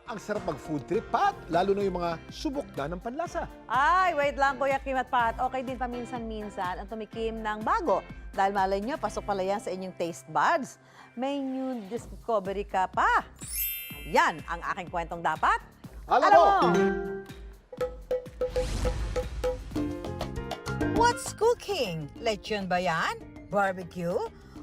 ang sarap mag-food trip, Pat. Lalo na yung mga subok na ng panlasa. Ay, wait lang, Kuya Kim at Pat. Okay din paminsan-minsan ang tumikim ng bago. Dahil malay nyo, pasok pala yan sa inyong taste buds. May new discovery ka pa. Yan ang aking kwentong dapat. Alam mo! What's cooking? Lechon ba yan? Barbecue?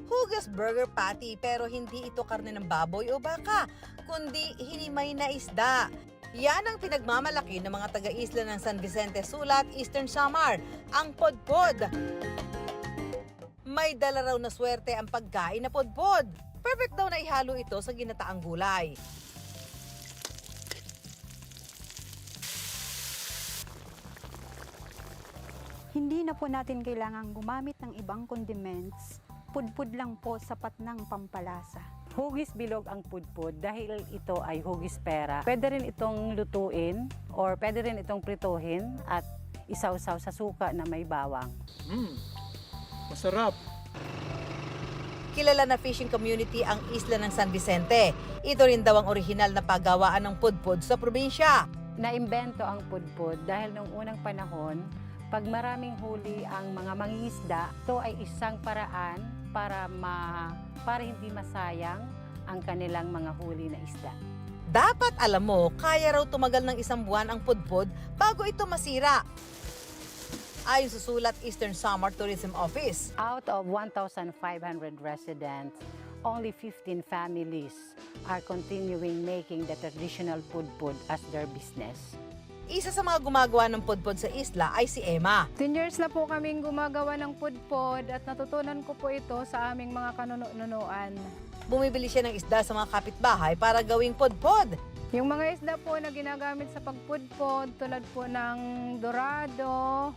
Hugas burger patty pero hindi ito karne ng baboy o baka, kundi hinimay na isda. Yan ang pinagmamalaki ng mga taga-isla ng San Vicente Sulat, Eastern Samar, ang podpod. May dala raw na swerte ang pagkain na podpod. Perfect daw na ihalo ito sa ginataang gulay. Hindi na po natin kailangang gumamit ng ibang condiments. Pudpud lang po sapat ng pampalasa. Hugis bilog ang pudpud dahil ito ay hugis pera. Pwede rin itong lutuin or pwede rin itong prituhin at isawsaw sa suka na may bawang. Masarap. Kilala na fishing community ang isla ng San Vicente. Ito rin daw ang orihinal na paggawaan ng pudpud sa probinsya. Naimbento ang pudpud dahil noong unang panahon, pag maraming huli ang mga mangingisda, ito ay isang paraan para hindi masayang ang kanilang mga huli na isda. Dapat alam mo, kaya raw tumagal ng isang buwan ang pudpud bago ito masira. Ayon sa Sulat Eastern Samar Tourism Office. Out of 1,500 residents, only 15 families are continuing making the traditional pudpud as their business. Isa sa mga gumagawa ng pudpud sa isla ay si Emma. 10 years na po kaming gumagawa ng pudpod at natutunan ko po ito sa aming mga kanunuan. Bumibili siya ng isda sa mga kapitbahay para gawing pudpud. Yung mga isda po na ginagamit sa pagpudpod tulad po ng dorado,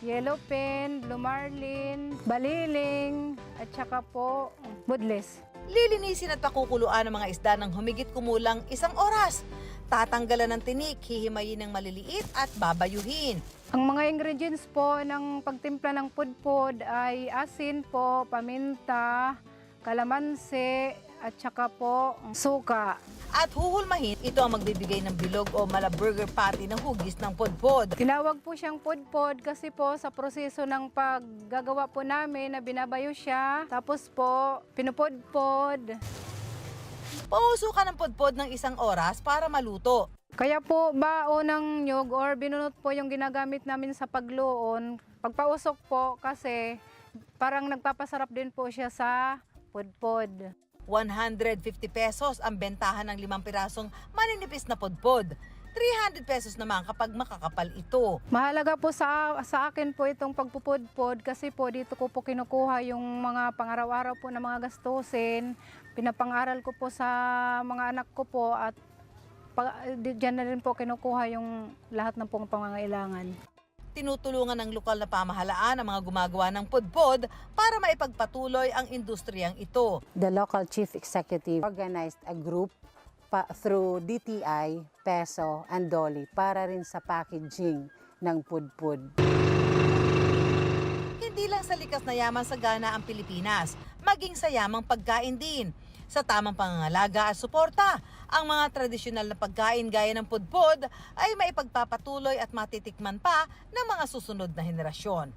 yellowfin, blue marlin, baliling, at saka po budlis. Lilinisin at pakukuluan ng mga isda ng humigit kumulang 1 oras. Tatanggalan ng tinik, hihimayin ng maliliit at babayuhin. Ang mga ingredients po ng pagtimpla ng pudpod ay asin po, paminta, kalamansi, at saka po suka. At huhulmahin, ito ang magbibigay ng bilog o mala-burger patty ng hugis ng pudpod. Tinawag po siyang pudpod kasi po sa proseso ng paggagawa po namin na binabayo siya. Tapos po, pinupodpod. Pahusukan ng pudpod ng 1 oras para maluto. Kaya po baon ng nyug or binunot po yung ginagamit namin sa pagluon. Pagpausok po kasi parang nagpapasarap din po siya sa pudpod. 150 pesos ang bentahan ng 5 pirasong maninipis na pudpod. 300 pesos naman kapag makakapal ito. Mahalaga po sa akin po itong pagpupudpod kasi po dito ko po kinukuha yung mga pang-araw-araw po na mga gastusin. Pinapang-aral ko po sa mga anak ko po at diyan na rin po kinukuha yung lahat ng pong pangangailangan. Tinutulungan ng lokal na pamahalaan ang mga gumagawa ng pudpod para maipagpatuloy ang industriyang ito. The local chief executive organized a group through DTI, Peso, and Dolly para rin sa packaging ng pudpud. Hindi lang sa likas na yaman sa Ghana ang Pilipinas, maging sa yamang pagkain din. Sa tamang pangangalaga at suporta, ang mga tradisyonal na pagkain gaya ng pudpod ay maipagpapatuloy at matitikman pa ng mga susunod na henerasyon.